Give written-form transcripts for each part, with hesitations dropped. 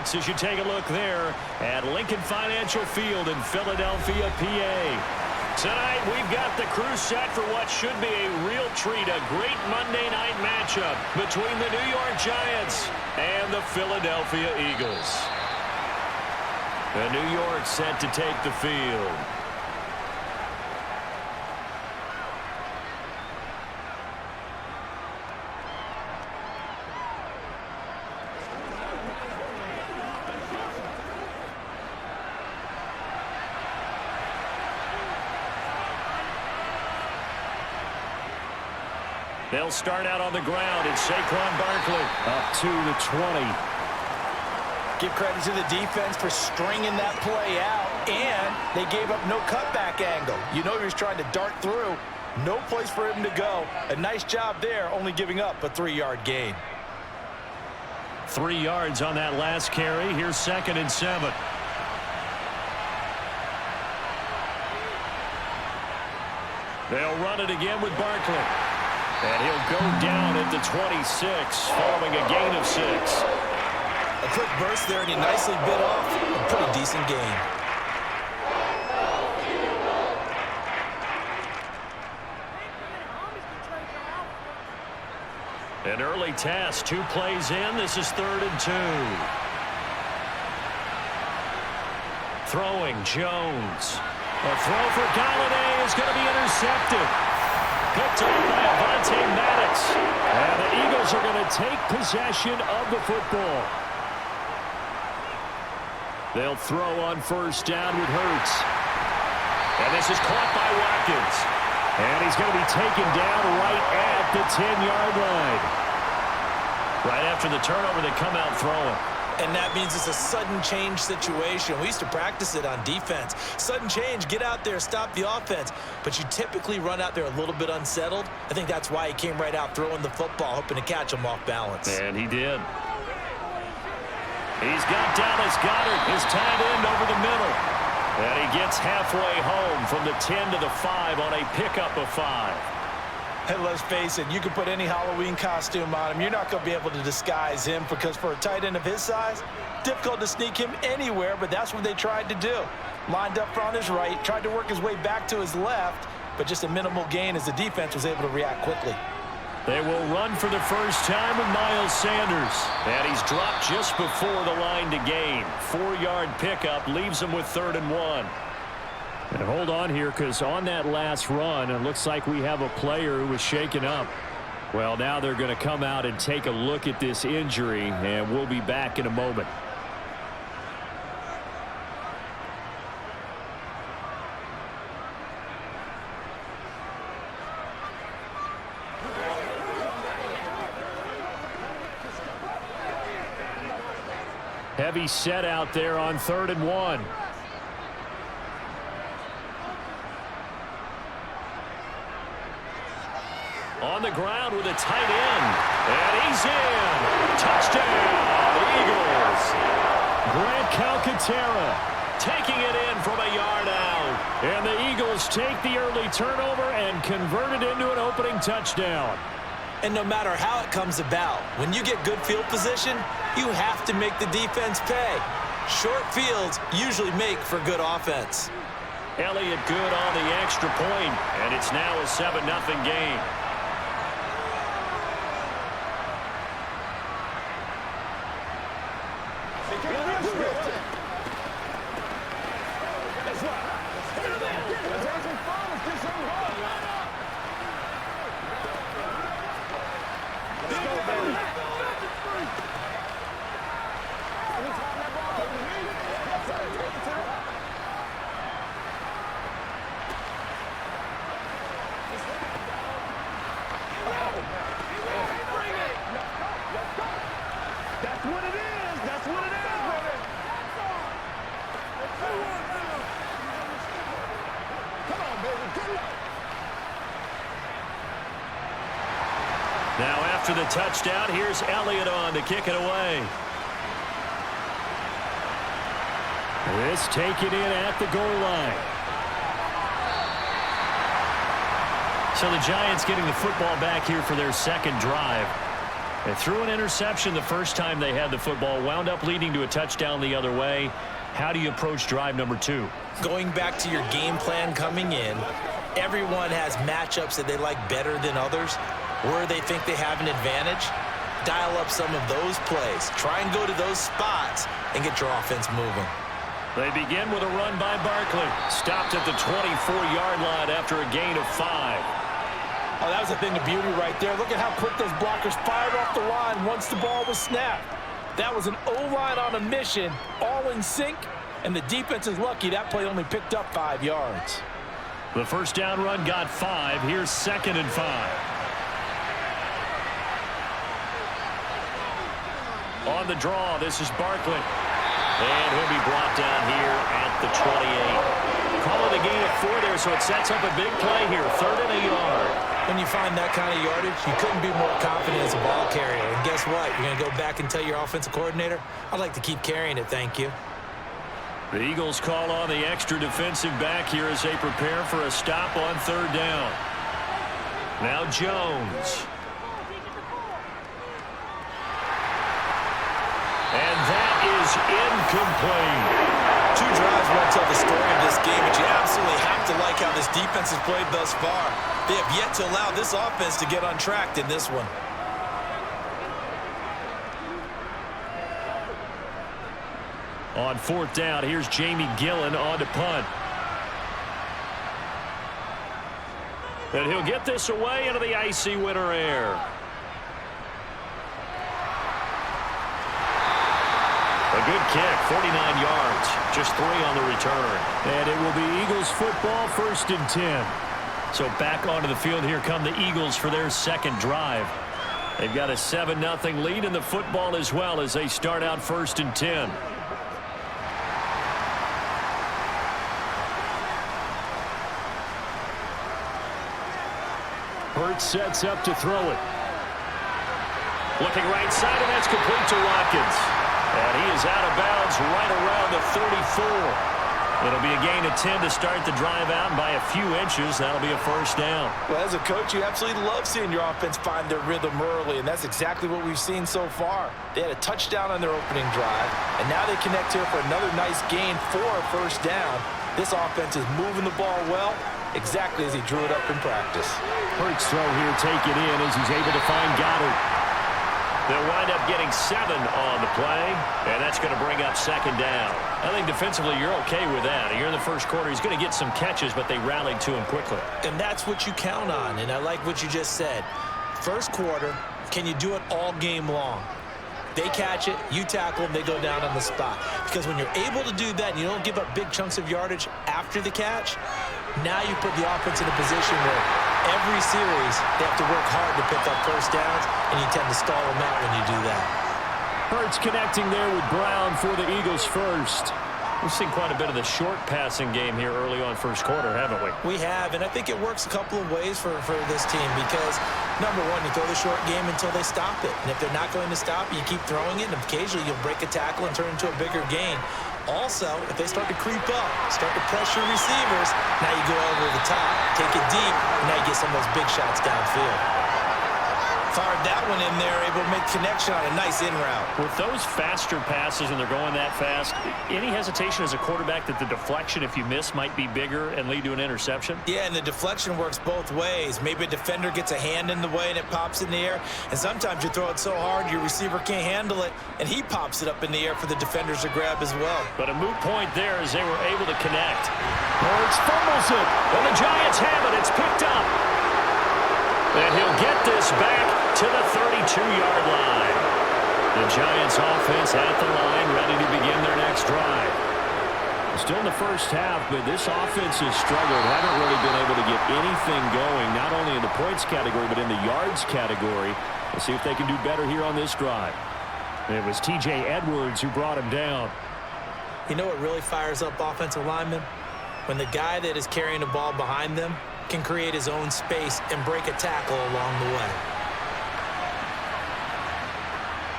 Stix as you take a look there at Lincoln Financial Field in Philadelphia, PA. Tonight, we've got the crew set for what should be a real treat, a great Monday night matchup between the New York Giants and the Philadelphia Eagles. The New York set to take the field. They'll start out on the ground. It's Saquon Barkley up to the 20. Give credit to the defense for stringing that play out, and they gave up no cutback angle. You know he was trying to dart through. No place for him to go. A nice job there, only giving up a 3-yard gain. 3 yards on that last carry. Here's 2nd and 7. They'll run it again with Barkley. And he'll go down at the 26, following a gain of 6. A quick burst there, and he nicely bit off a pretty decent gain. An early task, 2 plays in. This is 3rd and 2. Throwing, Jones. A throw for Galladay is going to be intercepted. Picked up by Avonte Maddox. And the Eagles are going to take possession of the football. They'll throw on 1st down with Hurts. And this is caught by Watkins. And he's going to be taken down right at the 10-yard line. Right after the turnover, they come out throwing. And that means it's a sudden change situation. We used to practice it on defense. Sudden change, get out there, stop the offense. But you typically run out there a little bit unsettled. I think that's why he came right out throwing the football, hoping to catch him off balance. And he did. He's got Dallas Goedert, his tight end, over the middle. And he gets halfway home from the 10 to the 5 on a pickup of 5. And let's face it, you can put any Halloween costume on him. You're not going to be able to disguise him because for a tight end of his size, difficult to sneak him anywhere, but that's what they tried to do. Lined up on his right, tried to work his way back to his left, but just a minimal gain as the defense was able to react quickly. They will run for the first time with Miles Sanders. And he's dropped just before the line to gain. 4-yard pickup leaves him with 3rd and 1. And hold on here, because on that last run, it looks like we have a player who was shaken up. Well, now they're going to come out and take a look at this injury, and we'll be back in a moment. Heavy set out there on 3rd and 1. On the ground with a tight end. And he's in. Touchdown, Eagles. Grant Calcaterra taking it in from a yard out. And the Eagles take the early turnover and convert it into an opening touchdown. And no matter how it comes about, when you get good field position, you have to make the defense pay. Short fields usually make for good offense. Elliott good on the extra point, and it's now a 7-0 game. Now after the touchdown, here's Elliott on to kick it away. This taken in at the goal line. So the Giants getting the football back here for their 2nd drive. They threw an interception the first time they had the football, wound up leading to a touchdown the other way. How do you approach drive number 2? Going back to your game plan coming in, everyone has matchups that they like better than others, where they think they have an advantage. Dial up some of those plays. Try and go to those spots and get your offense moving. They begin with a run by Barkley. Stopped at the 24-yard line after a gain of 5. Oh, that was a thing of beauty right there. Look at how quick those blockers fired off the line once the ball was snapped. That was an O-line on a mission, all in sync, and the defense is lucky that play only picked up 5 yards. The first down run got 5. Here's 2nd and 5. On the draw, this is Barkley. And he'll be brought down here at the 28. Calling a gain of 4 there, so it sets up a big play here. 3rd and a yard. When you find that kind of yardage, you couldn't be more confident as a ball carrier. And guess what? You're going to go back and tell your offensive coordinator, I'd like to keep carrying it, thank you. The Eagles call on the extra defensive back here as they prepare for a stop on 3rd down. Now Jones. And that is incomplete. 2 drives won't tell the story of this game, but you absolutely have to like how this defense has played thus far. They have yet to allow this offense to get untracked in this one. On 4th down, here's Jamie Gillen on to punt. And he'll get this away into the icy winter air. A good kick, 49 yards, just 3 on the return. And it will be Eagles football, 1st and 10. So back onto the field, here come the Eagles for their 2nd drive. They've got a 7-0 lead in the football as well as they start out 1st and 10. Hurts sets up to throw it. Looking right side, and that's complete to Watkins. And he is out of bounds right around the 34. It'll be a gain of 10 to start the drive out by a few inches. That'll be a 1st down. Well, as a coach, you absolutely love seeing your offense find their rhythm early, and that's exactly what we've seen so far. They had a touchdown on their opening drive, and now they connect here for another nice gain for a 1st down. This offense is moving the ball well, exactly as he drew it up in practice. Hurts throw here, take it in as he's able to find Goddard. They'll wind up getting 7 on the play, and that's going to bring up 2nd down. I think defensively you're okay with that. Here in the first quarter, he's going to get some catches, but they rallied to him quickly. And that's what you count on, and I like what you just said. First quarter, can you do it all game long? They catch it, you tackle them, they go down on the spot. Because when you're able to do that and you don't give up big chunks of yardage after the catch, now you put the offense in a position where every series they have to work hard to pick up 1st downs, and you tend to stall them out when you do that. Hurts connecting there with Brown for the Eagles first. We've seen quite a bit of the short passing game here early on first quarter, haven't we? We have, and I think it works a couple of ways for this team because, number one, you throw the short game until they stop it. And if they're not going to stop it, you keep throwing it, and occasionally you'll break a tackle and turn it into a bigger gain. Also, if they start to creep up, start to pressure receivers, now you go over the top, take it deep, and now you get some of those big shots downfield. Fired that one in there, able to make connection on a nice in route. With those faster passes and they're going that fast, any hesitation as a quarterback that the deflection, if you miss, might be bigger and lead to an interception? Yeah, and the deflection works both ways. Maybe a defender gets a hand in the way and it pops in the air, and sometimes you throw it so hard your receiver can't handle it, and he pops it up in the air for the defenders to grab as well. But a moot point there as they were able to connect. Hurts fumbles it, and the Giants have it. It's picked up. And he'll get this back to the 32-yard line. The Giants offense at the line, ready to begin their next drive. Still in the first half, but this offense has struggled. Haven't really been able to get anything going, not only in the points category, but in the yards category. We'll see if they can do better here on this drive. It was T.J. Edwards who brought him down. You know what really fires up offensive linemen? When the guy that is carrying the ball behind them can create his own space and break a tackle along the way.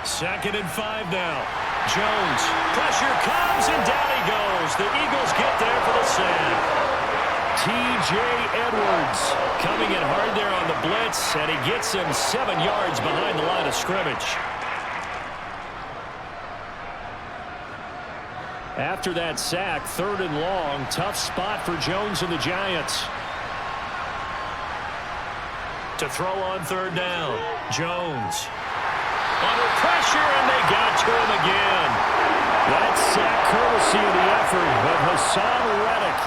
2nd and 5 now. Jones, pressure comes, and down he goes. The Eagles get there for the sack. T.J. Edwards coming in hard there on the blitz, and he gets him 7 yards behind the line of scrimmage. After that sack, 3rd and long, tough spot for Jones and the Giants. To throw on 3rd down, Jones. Under pressure, and they got to him again. That sack courtesy of the effort of Hassan Reddick.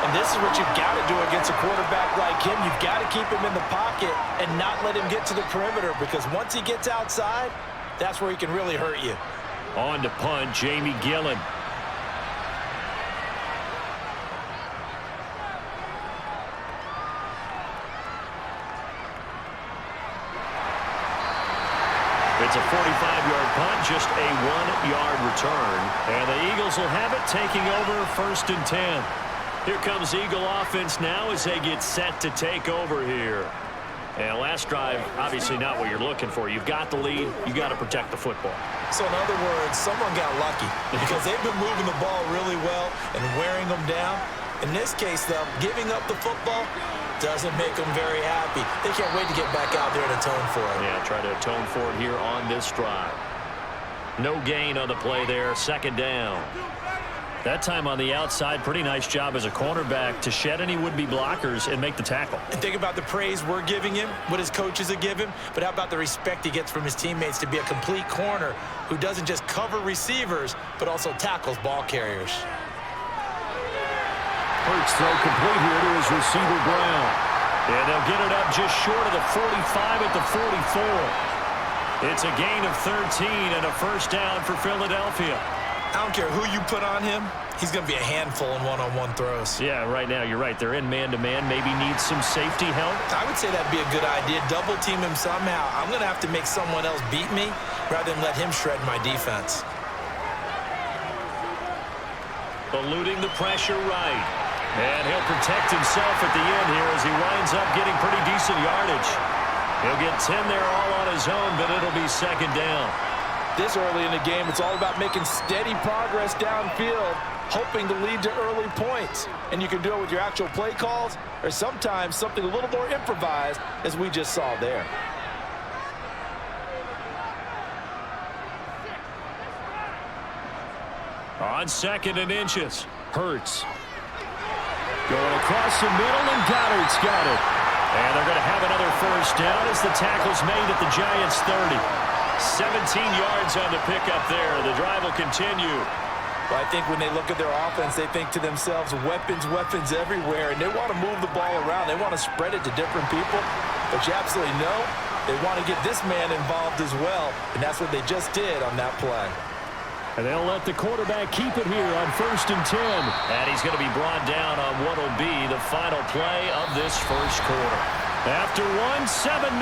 And this is what you've got to do against a quarterback like him. You've got to keep him in the pocket and not let him get to the perimeter, because once he gets outside, that's where he can really hurt you. On to punt, Jamie Gillen. It's a 45-yard punt, just a 1-yard return. And the Eagles will have it, taking over 1st and 10. Here comes Eagle offense now as they get set to take over here. And last drive, obviously not what you're looking for. You've got the lead. You got to protect the football. So in other words, someone got lucky because they've been moving the ball really well and wearing them down. In this case, though, giving up the football doesn't make them very happy. They can't wait to get back out there and atone for it. Yeah, try to atone for it here on this drive. No gain on the play there, 2nd down. That time on the outside, pretty nice job as a cornerback to shed any would-be blockers and make the tackle. And think about the praise we're giving him, what his coaches have given him, but how about the respect he gets from his teammates to be a complete corner who doesn't just cover receivers, but also tackles ball carriers. Hurts throw complete here to his receiver Brown. And they'll get it up just short of the 45 at the 44. It's a gain of 13 and a 1st down for Philadelphia. I don't care who you put on him, he's going to be a handful in one-on-one throws. Yeah, right now you're right. They're in man-to-man. Maybe needs some safety help. I would say that'd be a good idea. Double team him somehow. I'm going to have to make someone else beat me rather than let him shred my defense. Eluding the pressure right. And he'll protect himself at the end here as he winds up getting pretty decent yardage. He'll get 10 there all on his own, but it'll be 2nd down. This early in the game, it's all about making steady progress downfield, hoping to lead to early points. And you can do it with your actual play calls or sometimes something a little more improvised, as we just saw there. On 2nd and inches, Hurts. Going across the middle, and Goddard's got it. And they're going to have another 1st down as the tackle's made at the Giants' 30. 17 yards on the pickup there. The drive will continue. Well, I think when they look at their offense, they think to themselves, weapons, weapons everywhere, and they want to move the ball around. They want to spread it to different people. But you absolutely know they want to get this man involved as well, and that's what they just did on that play. And they'll let the quarterback keep it here on 1st and 10. And he's going to be brought down on what will be the final play of this 1st quarter. After 7-0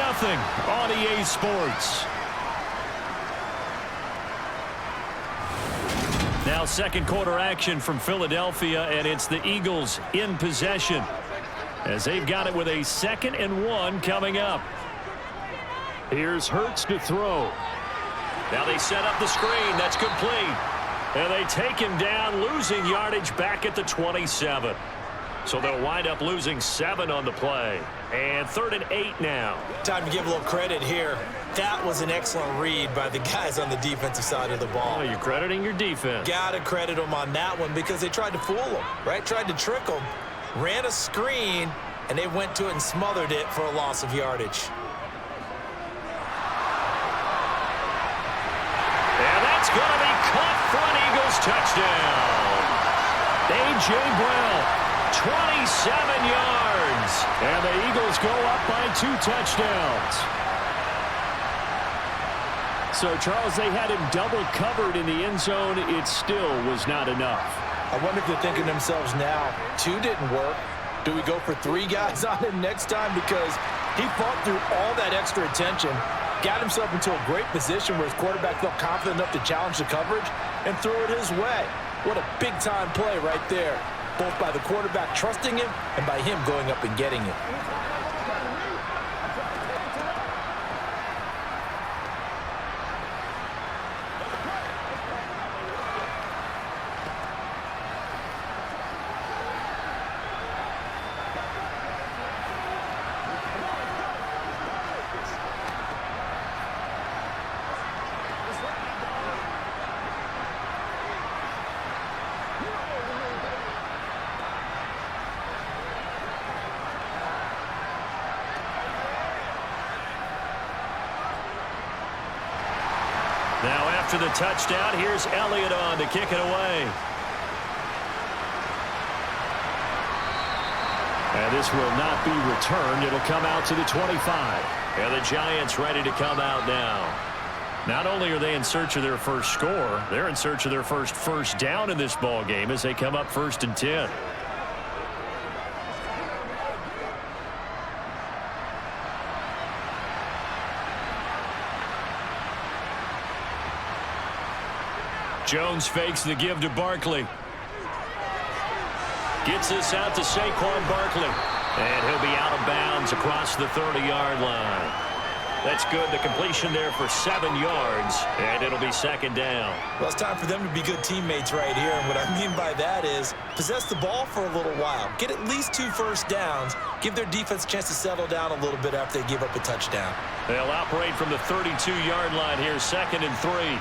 on EA Sports. Now 2nd quarter action from Philadelphia, and it's the Eagles in possession as they've got it with a 2nd and 1 coming up. Here's Hurts to throw. Now they set up the screen. That's complete. And they take him down, losing yardage back at the 27. So they'll wind up losing 7 on the play. And 3rd and 8 now. Time to give a little credit here. That was an excellent read by the guys on the defensive side of the ball. Oh, you're crediting your defense. Got to credit them on that one because they tried to fool them, right? Tried to trick them, ran a screen, and they went to it and smothered it for a loss of yardage. And that's going to be caught for an Eagles touchdown. A.J. Brown, 27 yards. And the Eagles go up by 2 touchdowns. So, Charles, they had him double covered in the end zone. It still was not enough. I wonder if they're thinking to themselves now, 2 didn't work. Do we go for 3 guys on him next time? Because he fought through all that extra attention, got himself into a great position where his quarterback felt confident enough to challenge the coverage and threw it his way. What a big-time play right there, both by the quarterback trusting him and by him going up and getting it. After the touchdown, here's Elliott on to kick it away. And this will not be returned. It'll come out to the 25. And the Giants ready to come out now. Not only are they in search of their first score, they're in search of their first down in this ball game as they come up 1st and 10. Jones fakes the give to Barkley. Gets this out to Saquon Barkley. And he'll be out of bounds across the 30-yard line. That's good. The completion there for 7 yards, and it'll be 2nd down. Well, it's time for them to be good teammates right here, and what I mean by that is possess the ball for a little while. Get at least 2 first downs. Give their defense a chance to settle down a little bit after they give up a touchdown. They'll operate from the 32-yard line here, 2nd and 3.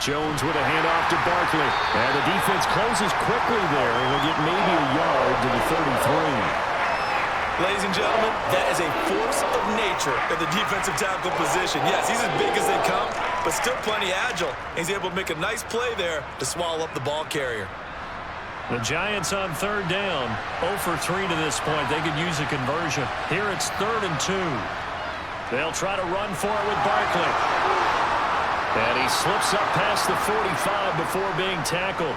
Jones with a handoff to Barkley. And the defense closes quickly there, and will get maybe a yard to the 33. Ladies and gentlemen, that is a force of nature at the defensive tackle position. Yes, he's as big as they come, but still plenty agile. He's able to make a nice play there to swallow up the ball carrier. The Giants on 3rd down. 0 for 3 to this point. They could use a conversion. Here it's 3rd and 2. They'll try to run for it with Barkley. And he slips up past the 45 before being tackled.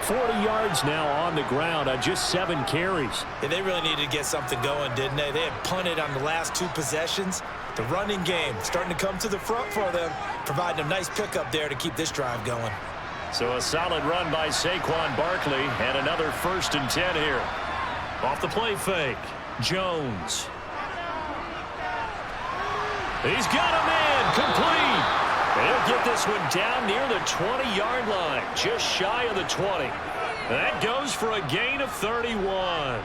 40 yards now on the ground on just 7 carries. Yeah, they really needed to get something going, didn't they? They had punted on the last 2 possessions. The running game starting to come to the front for them, providing a nice pickup there to keep this drive going. So a solid run by Saquon Barkley, and another 1st and 10 here. Off the play fake, Jones. He's got a man, complete. He'll get this one down near the 20-yard line, just shy of the 20. That goes for a gain of 31.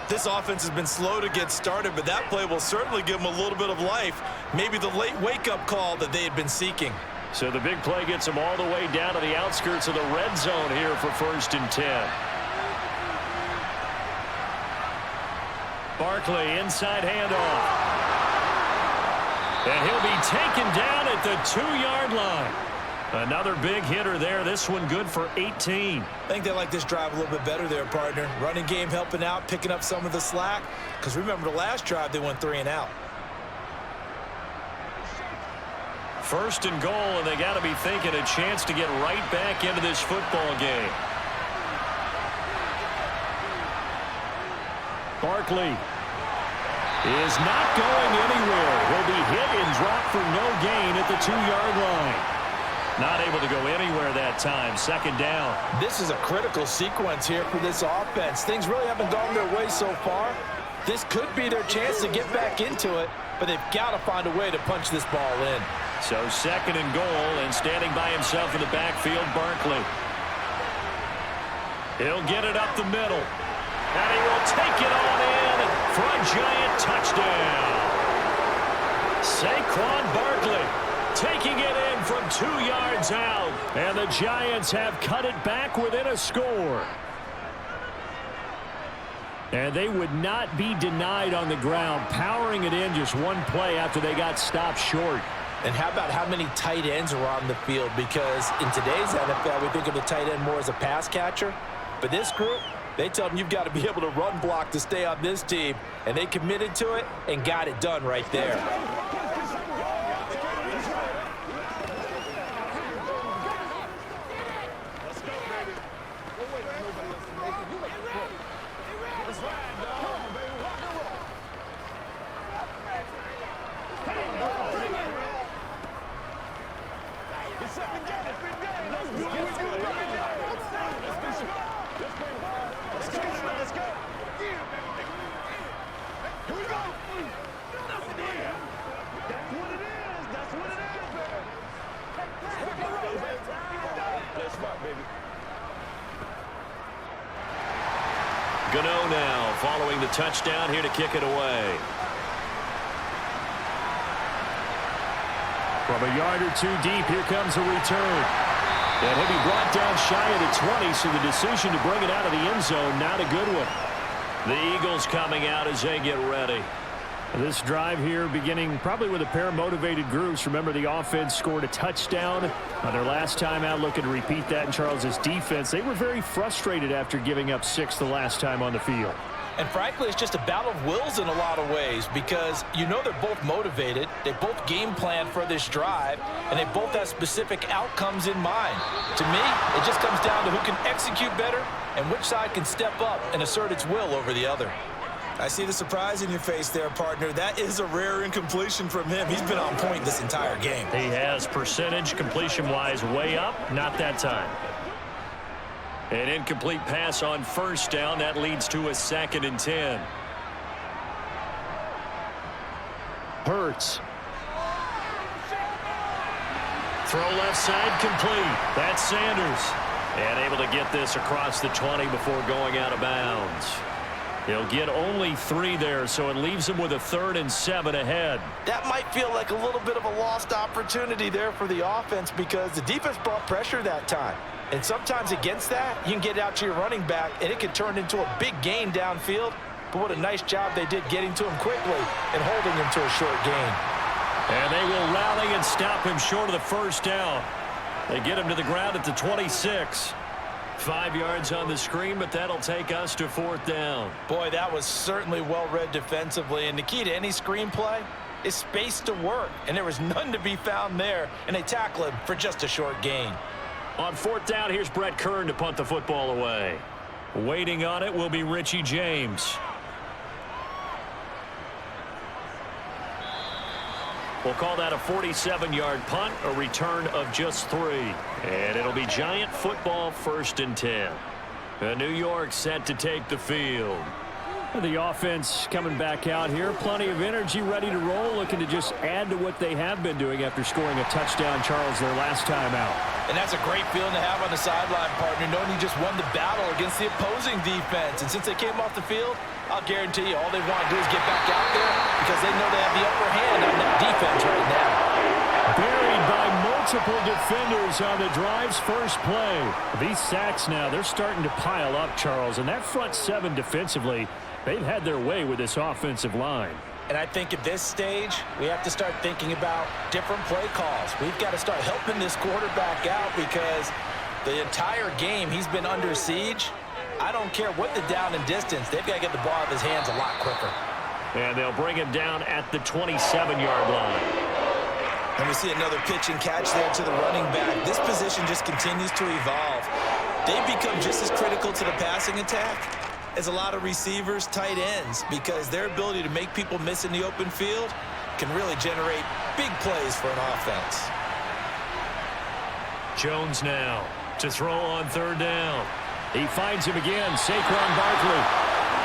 This offense has been slow to get started, but that play will certainly give them a little bit of life. Maybe the late wake-up call that they had been seeking. So the big play gets them all the way down to the outskirts of the red zone here for 1st and 10. Barkley, inside handoff. And he'll be taken down at the 2-yard line. Another big hitter there. This one good for 18. I think they like this drive a little bit better there, partner. Running game helping out, picking up some of the slack. Because remember, the last drive, they went 3 and out. 1st and goal, and they got to be thinking a chance to get right back into this football game. Barkley is not going anywhere. He'll be hit and dropped for no gain at the 2-yard line. Not able to go anywhere that time. 2nd down. This is a critical sequence here for this offense. Things really haven't gone their way so far. This could be their chance to get back into it, but they've got to find a way to punch this ball in. So 2nd and goal, and standing by himself in the backfield, Barkley. He'll get it up the middle. And he will take it on in for a giant touchdown. Saquon Barkley taking it in from 2 yards out. And the Giants have cut it back within a score. And they would not be denied on the ground, powering it in just one play after they got stopped short. And how about how many tight ends are on the field? Because in today's NFL, we think of the tight end more as a pass catcher. But this group, they tell them you've got to be able to run block to stay on this team. And they committed to it and got it done right there. Gano now following the touchdown here to kick it away. From a yard or two deep, here comes a return. And he'll be brought down shy of the 20, so the decision to bring it out of the end zone, not a good one. The Eagles coming out as they get ready. This drive here beginning probably with a pair of motivated groups. Remember, the offense scored a touchdown on their last time out. Looking to repeat that in Charles's defense. They were very frustrated after giving up 6 the last time on the field. And frankly, it's just a battle of wills in a lot of ways because you know they're both motivated. They both game plan for this drive, and they both have specific outcomes in mind. To me, it just comes down to who can execute better and which side can step up and assert its will over the other. I see the surprise in your face there, partner. That is a rare incompletion from him. He's been on point this entire game. He has percentage completion-wise way up. Not that time. An incomplete pass on first down. That leads to a 2nd and 10. Hurts. Throw left side complete. That's Sanders. And able to get this across the 20 before going out of bounds. He'll get only 3 there, so it leaves him with a 3rd and 7 ahead. That might feel like a little bit of a lost opportunity there for the offense because the defense brought pressure that time. And sometimes against that, you can get out to your running back, and it can turn into a big gain downfield. But what a nice job they did getting to him quickly and holding him to a short gain. And they will rally and stop him short of the first down. They get him to the ground at the 26. 5 yards on the screen, but that'll take us to 4th down. Boy, that was certainly well-read defensively. And the key to any screenplay is space to work. And there was none to be found there. And they tackle him for just a short gain. On 4th down, here's Brett Kern to punt the football away. Waiting on it will be Richie James. We'll call that a 47-yard punt, a return of just 3. And it'll be Giant football, 1st and 10. New York set to take the field. The offense coming back out here. Plenty of energy, ready to roll, looking to just add to what they have been doing after scoring a touchdown, Charles, their last time out. And that's a great feeling to have on the sideline, partner, knowing you just won the battle against the opposing defense. And since they came off the field, I'll guarantee you all they want to do is get back out there because they know they have the upper hand on that defense right now. Buried by multiple defenders on the drive's first play. These sacks now, they're starting to pile up, Charles. And that front 7 defensively, they've had their way with this offensive line. And I think at this stage, we have to start thinking about different play calls. We've got to start helping this quarterback out because the entire game he's been under siege. I don't care what the down and distance. They've got to get the ball out of his hands a lot quicker. And they'll bring him down at the 27-yard line. And we see another pitch and catch there to the running back. This position just continues to evolve. They become just as critical to the passing attack as a lot of receivers, tight ends, because their ability to make people miss in the open field can really generate big plays for an offense. Jones now to throw on 3rd down. He finds him again, Saquon Barkley.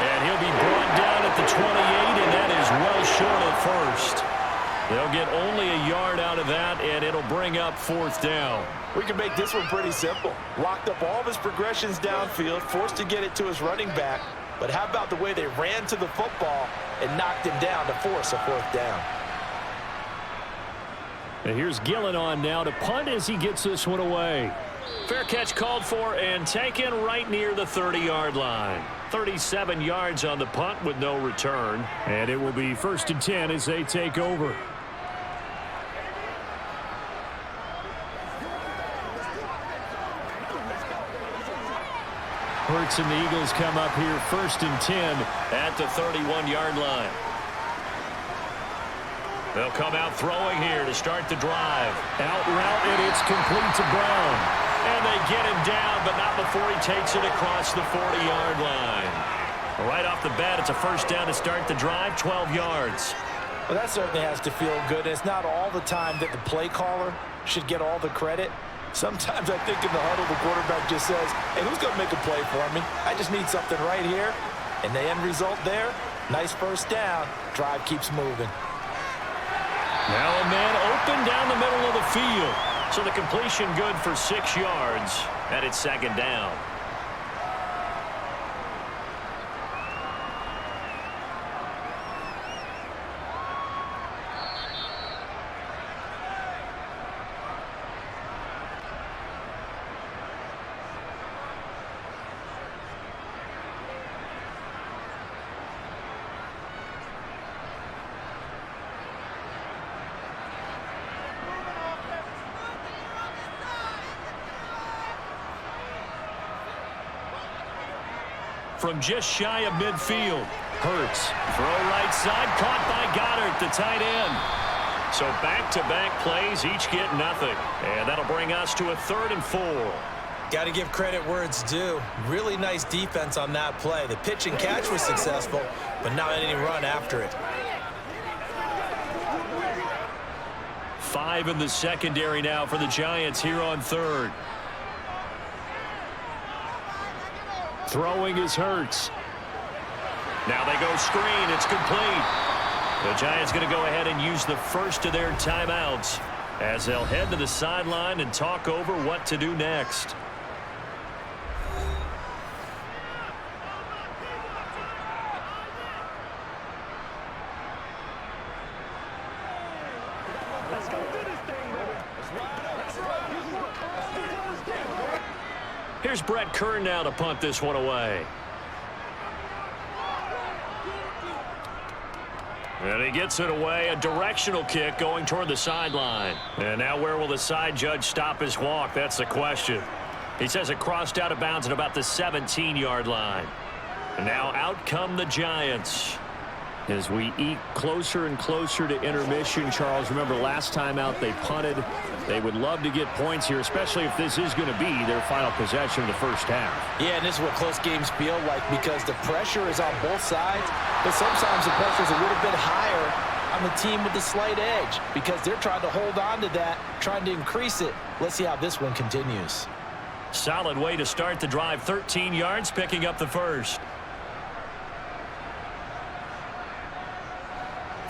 And he'll be brought down at the 28, and that is well short of first. They'll get only a yard out of that, and it'll bring up 4th down. We can make this one pretty simple. Locked up all of his progressions downfield, forced to get it to his running back. But how about the way they ran to the football and knocked him down to force a 4th down? And here's Gillen on now to punt as he gets this one away. Fair catch called for and taken right near the 30-yard line. 37 yards on the punt with no return. And it will be 1st and 10 as they take over. Hurts and the Eagles come up here 1st and 10 at the 31-yard line. They'll come out throwing here to start the drive. Out route, and it's complete to Brown. And they get him down, but not before he takes it across the 40-yard line. Right off the bat, it's a 1st down to start the drive, 12 yards. Well, that certainly has to feel good. It's not all the time that the play caller should get all the credit. Sometimes I think in the huddle, the quarterback just says, hey, who's going to make a play for me? I just need something right here. And the end result there, nice 1st down. Drive keeps moving. Now a man open down the middle of the field. So the completion good for 6 yards, and it's 2nd down. from just shy of midfield. Hurts, throw right side, caught by Goddard, the tight end. So back-to-back plays, each get nothing. And that'll bring us to a 3rd and 4. Got to give credit where it's due. Really nice defense on that play. The pitch and catch was successful, but not any run after it. 5 in the secondary now for the Giants here on 3rd. Throwing is Hurts. Now they go screen. It's complete. The Giants going to go ahead and use the first of their timeouts as they'll head to the sideline and talk over what to do next. Here's Brett Kern now to punt this one away. And he gets it away, a directional kick going toward the sideline. And now where will the side judge stop his walk? That's the question. He says it crossed out of bounds at about the 17-yard line. And now out come the Giants. As we eke closer and closer to intermission, Charles, remember last time out they punted. They would love to get points here, especially if this is going to be their final possession of the first half. Yeah, and this is what close games feel like because the pressure is on both sides, but sometimes the pressure is a little bit higher on the team with the slight edge because they're trying to hold on to that, trying to increase it. Let's see how this one continues. Solid way to start the drive, 13 yards, picking up the first.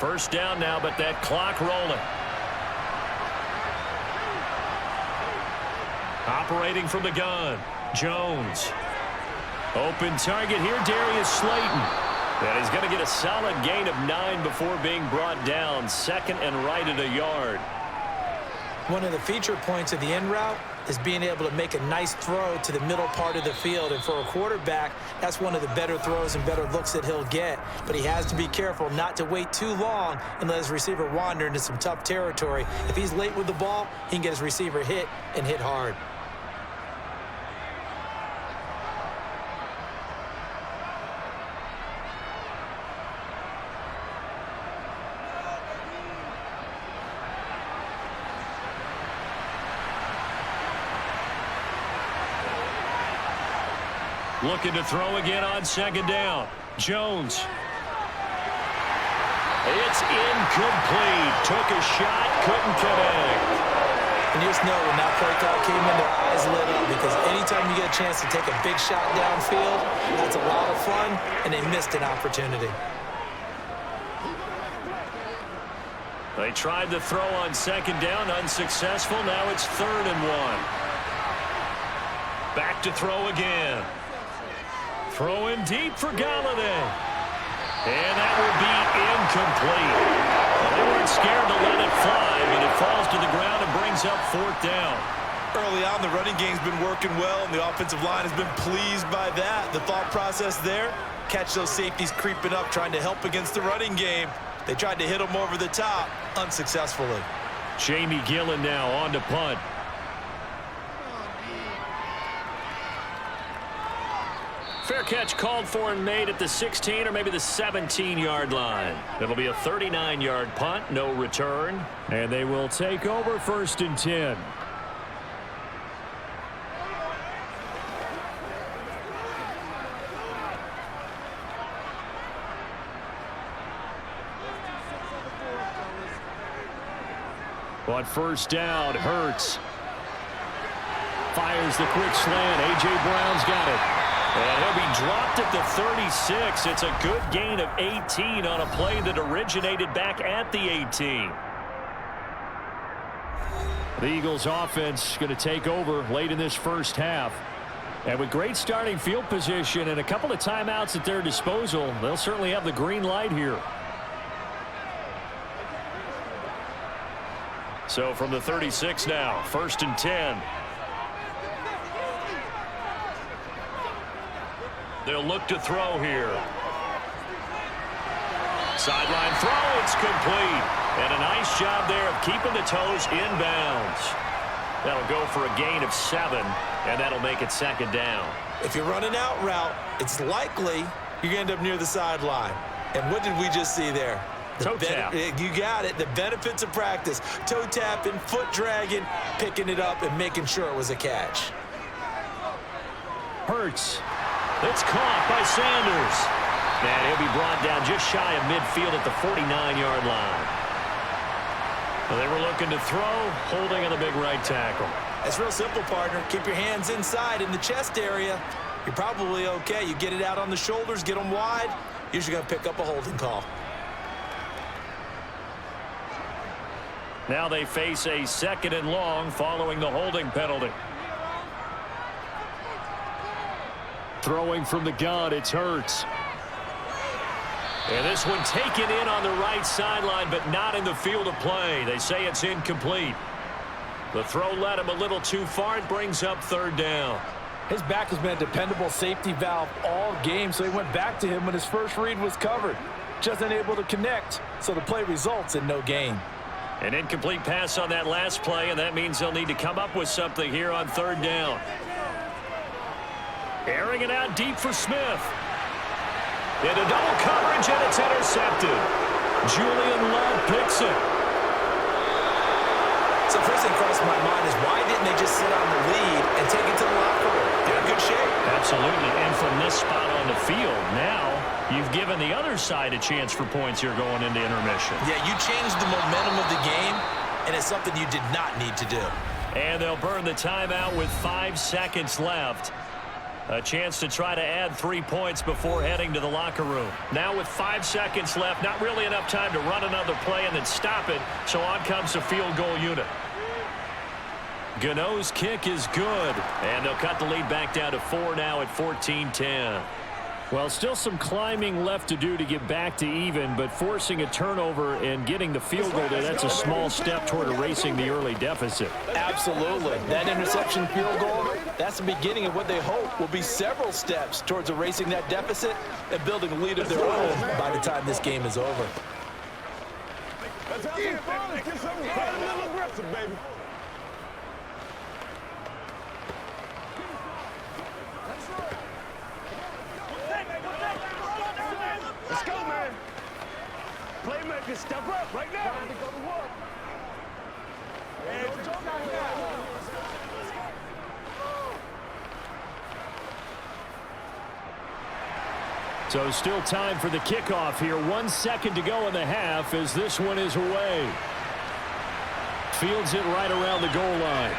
First down now, but that clock rolling. Operating from the gun, Jones. Open target here, Darius Slayton. And he's going to get a solid gain of 9 before being brought down. 2nd and right at a yard. One of the feature points of the in route is being able to make a nice throw to the middle part of the field. And for a quarterback, that's one of the better throws and better looks that he'll get. But he has to be careful not to wait too long and let his receiver wander into some tough territory. If he's late with the ball, he can get his receiver hit and hit hard. Looking to throw again on 2nd down. Jones. It's incomplete. Took a shot, couldn't connect. And you just know when that play call came in, their eyes lit up because anytime you get a chance to take a big shot downfield, that's a lot of fun, and they missed an opportunity. They tried to throw on 2nd down, unsuccessful. Now it's 3rd and 1. Back to throw again. Throwing deep for Galladay. And that will be incomplete. Well, they weren't scared to let it fly, but it falls to the ground and brings up 4th down. Early on, the running game's been working well, and the offensive line has been pleased by that. The thought process there, catch those safeties creeping up, trying to help against the running game. They tried to hit them over the top, unsuccessfully. Jamie Gillen now on to punt. Fair catch called for and made at the 16 or maybe the 17-yard line. It'll be a 39-yard punt, no return. And they will take over 1st and 10. On 1st down, Hurts. Fires the quick slant. A.J. Brown's got it. And he'll be dropped at the 36. It's a good gain of 18 on a play that originated back at the 18. The Eagles offense going to take over late in this first half. And with great starting field position and a couple of timeouts at their disposal, they'll certainly have the green light here. So from the 36 now, 1st and 10. They'll look to throw here. Sideline throw, it's complete. And a nice job there of keeping the toes inbounds. That'll go for a gain of 7, and that'll make it second down. If you're running out route, it's likely you're going to end up near the sideline. And what did we just see there? Toe tap. You got it. The benefits of practice. Toe tapping, foot dragging, picking it up, and making sure it was a catch. Hurts. It's caught by Sanders. And he'll be brought down just shy of midfield at the 49-yard line. Well, they were looking to throw, holding on the big right tackle. It's real simple, partner. Keep your hands inside in the chest area. You're probably okay. You get it out on the shoulders, get them wide. Usually going to pick up a holding call. Now they face a 2nd and long following the holding penalty. Throwing from the gun, it's Hurts. And this one taken in on the right sideline, but not in the field of play. They say it's incomplete. The throw led him a little too far. It brings up 3rd down. His back has been a dependable safety valve all game, so he went back to him when his first read was covered. Just unable to connect, so the play results in no gain. An incomplete pass on that last play, and that means they'll need to come up with something here on 3rd down. Airing it out deep for Smith. Into double coverage, and it's intercepted. Julian Love picks it. So first thing crossed my mind is why didn't they just sit on the lead and take it to the locker room? They're in good shape. Absolutely, and from this spot on the field, now you've given the other side a chance for points here going into intermission. Yeah, you changed the momentum of the game, and it's something you did not need to do. And they'll burn the timeout with 5 seconds left. A chance to try to add 3 points before heading to the locker room. Now with 5 seconds left, not really enough time to run another play and then stop it, so on comes the field goal unit. Gano's kick is good, and they'll cut the lead back down to 4 now at 14-10. Well, still some climbing left to do to get back to even, but forcing a turnover and getting the field goal there, that's a small step toward erasing the early deficit. Absolutely. That interception field goal, that's the beginning of what they hope will be several steps towards erasing that deficit and building a lead of their own by the time this game is over. Let's have some fun. Let's get something a little aggressive, baby. Let's go, man. Playmakers, step up right now. Time to go to work. So still time for the kickoff here. 1 second to go in the half as this one is away. Fields it right around the goal line.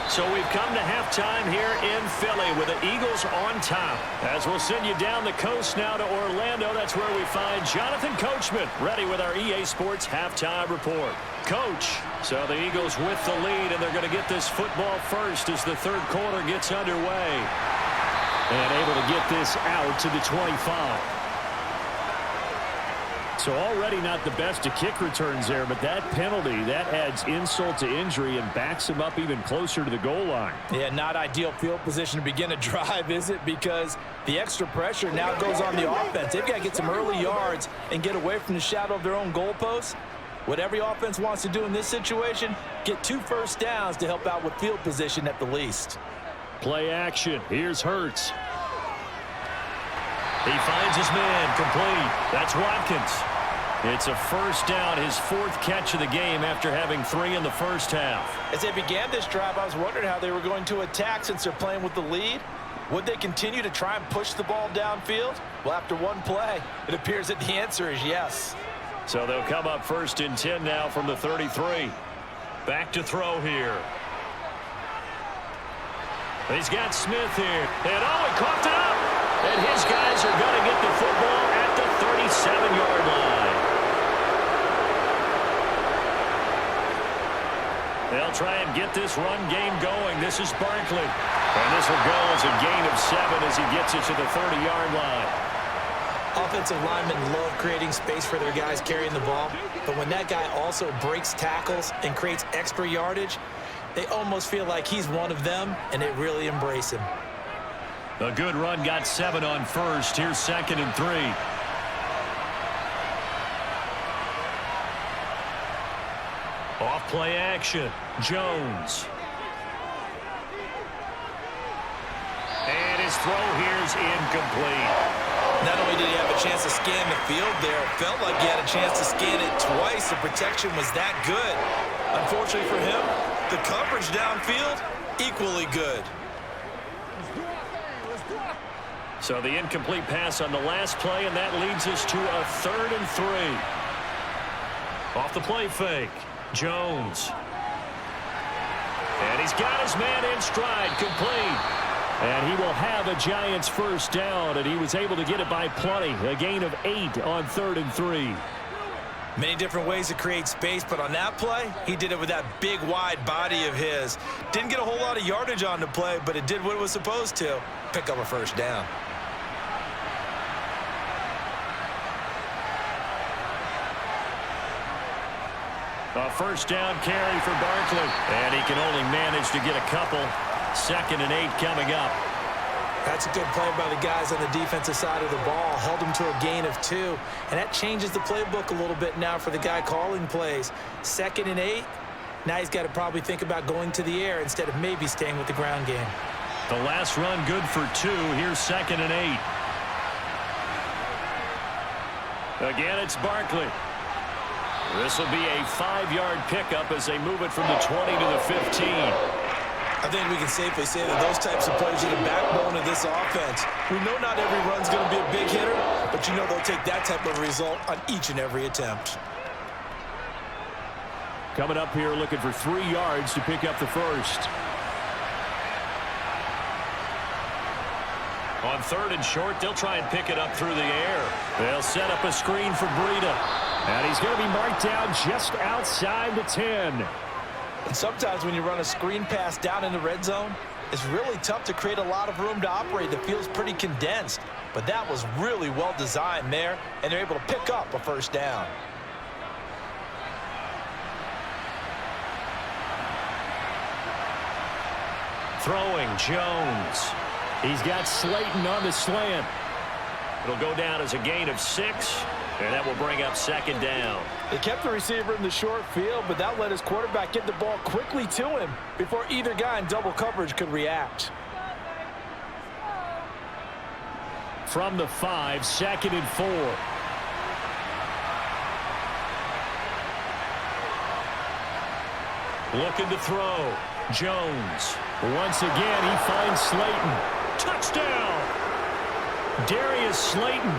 So we've come to halftime here in Philly with the Eagles on top. As we'll send you down the coast now to Orlando, that's where we find Jonathan Coachman ready with our EA Sports halftime report. Coach, so the Eagles with the lead, and they're going to get this football first as the 3rd quarter gets underway. And able to get this out to the 25. So already not the best of kick returns there, but that penalty, that adds insult to injury and backs him up even closer to the goal line. Yeah, not ideal field position to begin a drive, is it? Because the extra pressure now goes on the offense. They've got to get some early yards and get away from the shadow of their own goalposts. What every offense wants to do in this situation, get 2 first downs to help out with field position at the least. Play action. Here's Hurts. He finds his man complete. That's Watkins. It's a first down, his 4th catch of the game after having 3 in the first half. As they began this drive, I was wondering how they were going to attack since they're playing with the lead. Would they continue to try and push the ball downfield? Well, after one play, it appears that the answer is yes. So they'll come up 1st and 10 now from the 33. Back to throw here. He's got Smith here. And he coughed it up. And his guys are going to get the football at the 37-yard line. They'll try and get this run game going. This is Barkley. And this will go as a gain of 7 as he gets it to the 30-yard line. Offensive linemen love creating space for their guys carrying the ball, but when that guy also breaks tackles and creates extra yardage, they almost feel like he's one of them, and they really embrace him. A good run got 7 on first. Here's 2nd and 3. Off play action. Jones. And his throw here is incomplete. Not only did he have a chance to scan the field there, it felt like he had a chance to scan it twice. The protection was that good. Unfortunately for him, the coverage downfield, equally good. So the incomplete pass on the last play, and that leads us to a 3rd and 3. Off the play fake. Jones. And he's got his man in stride, complete. And he will have a Giants first down, and he was able to get it by plenty. A gain of 8 on 3rd and 3. Many different ways to create space, but on that play, he did it with that big, wide body of his. Didn't get a whole lot of yardage on the play, but it did what it was supposed to. Pick up a first down. A first down carry for Barkley. And he can only manage to get a couple. 2nd and 8 coming up. That's a good play by the guys on the defensive side of the ball. Held them to a gain of 2. And that changes the playbook a little bit now for the guy calling plays. 2nd and 8. Now he's got to probably think about going to the air instead of maybe staying with the ground game. The last run good for 2. Here's 2nd and 8. Again, it's Barkley. This will be a 5-yard pickup as they move it from the 20 to the 15. I think we can safely say that those types of plays are the backbone of this offense. We know not every run's going to be a big hitter, but you know they'll take that type of result on each and every attempt. Coming up here looking for 3 yards to pick up the first. On 3rd and short, they'll try and pick it up through the air. They'll set up a screen for Breida. And he's going to be marked down just outside the 10. And sometimes when you run a screen pass down in the red zone, it's really tough to create a lot of room to operate. The field's pretty condensed. But that was really well designed there, and they're able to pick up a first down. Throwing, Jones. He's got Slayton on the slant. It'll go down as a gain of 6. And that will bring up 2nd down. They kept the receiver in the short field, but that let his quarterback get the ball quickly to him before either guy in double coverage could react. From the 5, 2nd and 4. Looking to throw. Jones. Once again, he finds Slayton. Touchdown! Darius Slayton.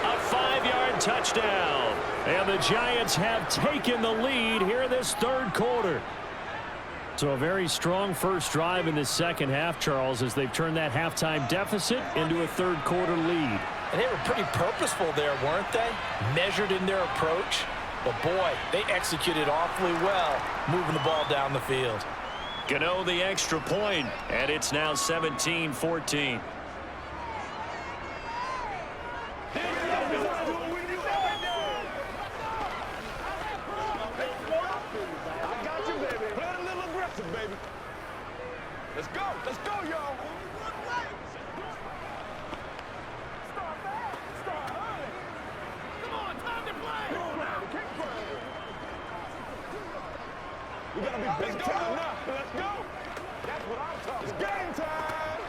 A 5-yard touchdown. And the Giants have taken the lead here in this 3rd quarter. So a very strong first drive in this second half, Charles, as they've turned that halftime deficit into a 3rd quarter lead. And they were pretty purposeful there, weren't they? Measured in their approach. But boy, they executed awfully well, moving the ball down the field. Gano the extra point, and it's now 17-14. Let's go, y'all. Start fast. Start early. Come on, time to play. Come on now, keep playing. We gotta be big time now. Let's go. That's what I'm talking about. It's game time.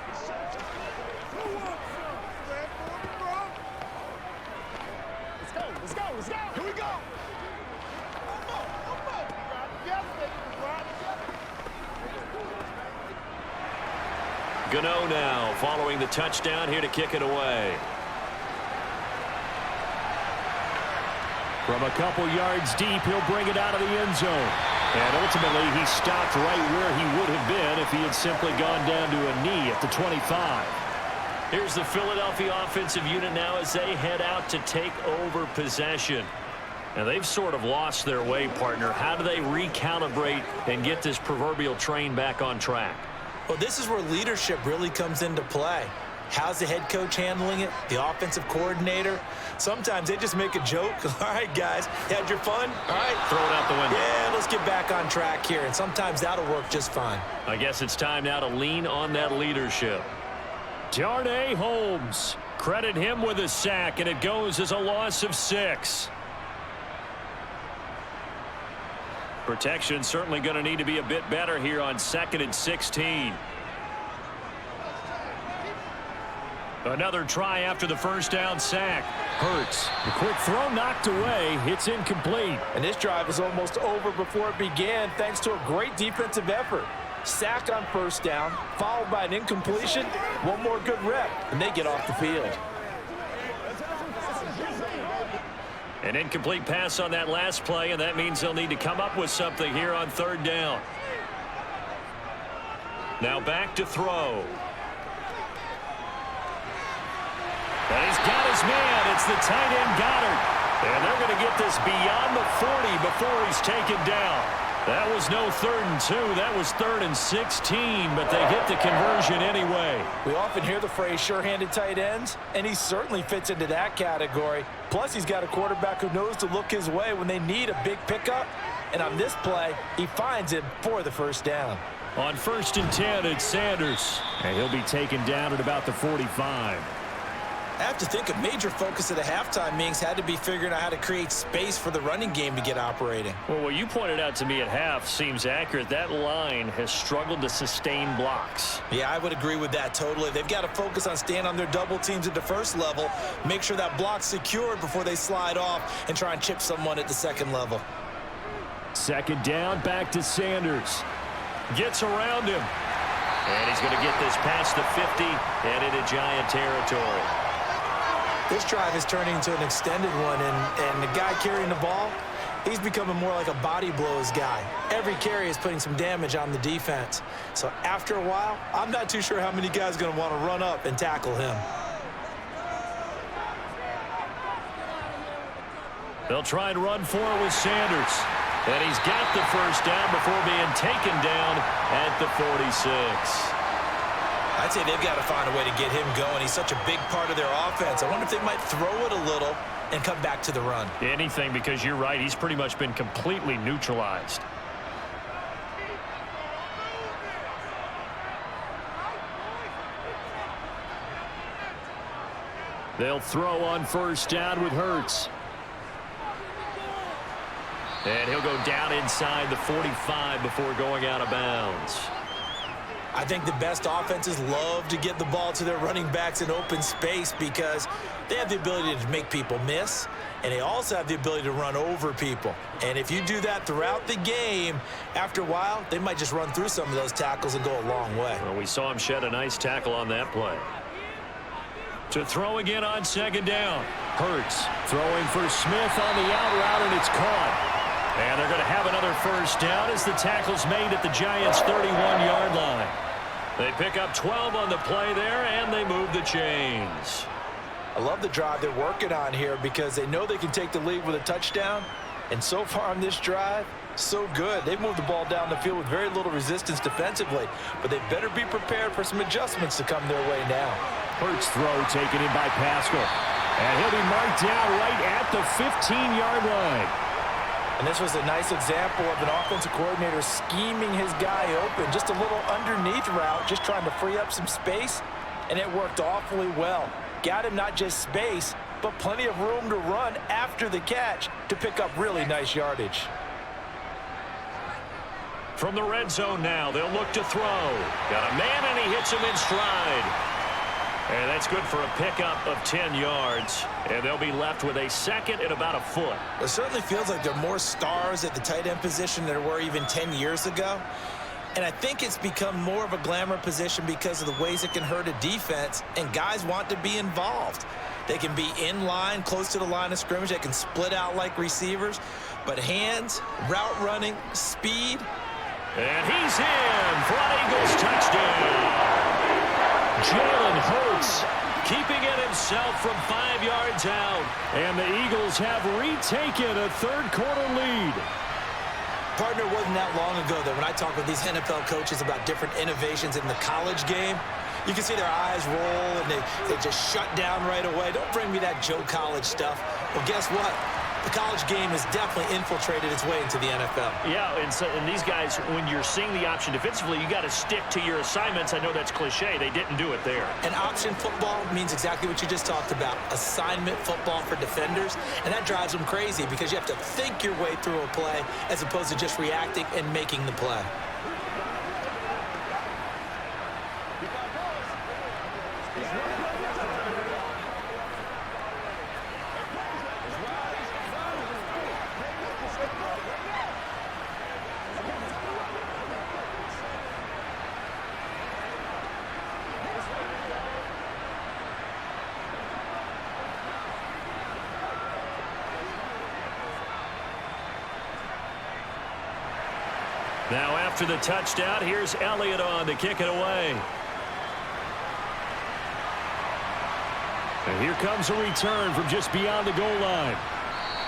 Let's go. Here we go. Gano now following the touchdown here to kick it away. From a couple yards deep, he'll bring it out of the end zone. And ultimately, he stopped right where he would have been if he had simply gone down to a knee at the 25. Here's the Philadelphia offensive unit now as they head out to take over possession. And they've sort of lost their way, partner. How do they recalibrate and get this proverbial train back on track? Well, this is where leadership really comes into play. How's the head coach handling it? The offensive coordinator? Sometimes they just make a joke. All right, guys, had your fun? All right. Throw it out the window. Yeah, let's get back on track here. And sometimes that'll work just fine. I guess it's time now to lean on that leadership. Darnay Holmes. Credit him with a sack, and it goes as a loss of 6. Protection certainly going to need to be a bit better here on 2nd and 16. Another try after the first down sack. Hurts. The quick throw knocked away. It's incomplete. And this drive is almost over before it began thanks to a great defensive effort. Sack on first down, followed by an incompletion. One more good rep, and they get off the field. An incomplete pass on that last play, and that means they'll need to come up with something here on 3rd down. Now back to throw. And he's got his man. It's the tight end Goddard. And they're going to get this beyond the 40 before he's taken down. That was no 3rd and 2. That was 3rd and 16, but they get the conversion anyway. We often hear the phrase sure-handed tight ends, and he certainly fits into that category. Plus, he's got a quarterback who knows to look his way when they need a big pickup. And on this play, he finds him for the first down. On 1st and 10, it's Sanders. And he'll be taken down at about the 45. I have to think a major focus of the halftime meetings had to be figuring out how to create space for the running game to get operating. Well, what you pointed out to me at half seems accurate. That line has struggled to sustain blocks. Yeah, I would agree with that totally. They've got to focus on staying on their double teams at the first level, make sure that block's secured before they slide off and try and chip someone at the second level. 2nd down, back to Sanders. Gets around him. And he's going to get this past the 50 and into Giant territory. This drive is turning into an extended one, and the guy carrying the ball, he's becoming more like a body blows guy. Every carry is putting some damage on the defense. So after a while, I'm not too sure how many guys are going to want to run up and tackle him. They'll try and run for it with Sanders. And he's got the first down before being taken down at the 46. I'd say they've got to find a way to get him going. He's such a big part of their offense. I wonder if they might throw it a little and come back to the run. Anything, because you're right. He's pretty much been completely neutralized. They'll throw on first down with Hurts. And he'll go down inside the 45 before going out of bounds. I think the best offenses love to get the ball to their running backs in open space because they have the ability to make people miss, and they also have the ability to run over people. And if you do that throughout the game, after a while, they might just run through some of those tackles and go a long way. Well, we saw him shed a nice tackle on that play. To throw again on 2nd down. Hurts throwing for Smith on the out route, and it's caught. And they're going to have another first down as the tackle's made at the Giants' 31-yard line. They pick up 12 on the play there, and they move the chains. I love the drive they're working on here because they know they can take the lead with a touchdown. And so far on this drive, so good. They've moved the ball down the field with very little resistance defensively, but they better be prepared for some adjustments to come their way now. Hurts throw taken in by Pascal. And he'll be marked down right at the 15-yard line. And this was a nice example of an offensive coordinator scheming his guy open. Just a little underneath route, just trying to free up some space, and it worked awfully well. Got him not just space, but plenty of room to run after the catch to pick up really nice yardage. From the red zone now, they'll look to throw. Got a man, and he hits him in stride. And that's good for a pickup of 10 yards. And they'll be left with a 2nd and about a foot. It certainly feels like there are more stars at the tight end position than there were even 10 years ago. And I think it's become more of a glamour position because of the ways it can hurt a defense, and guys want to be involved. They can be in line, close to the line of scrimmage. They can split out like receivers. But hands, route running, speed. And he's in for an Eagles touchdown. Jalen Hurts keeping it himself from 5 yards out. And the Eagles have retaken a third-quarter lead. Partner, wasn't that long ago that when I talk with these NFL coaches about different innovations in the college game, you can see their eyes roll and they just shut down right away. Don't bring me that Joe College stuff. Well, guess what? The college game has definitely infiltrated its way into the NFL. Yeah, and these guys, when you're seeing the option defensively, you got to stick to your assignments. I know that's cliche. They didn't do it there. And option football means exactly what you just talked about, assignment football for defenders, and that drives them crazy because you have to think your way through a play as opposed to just reacting and making the play. Now after the touchdown, here's Elliott on to kick it away. And here comes a return from just beyond the goal line.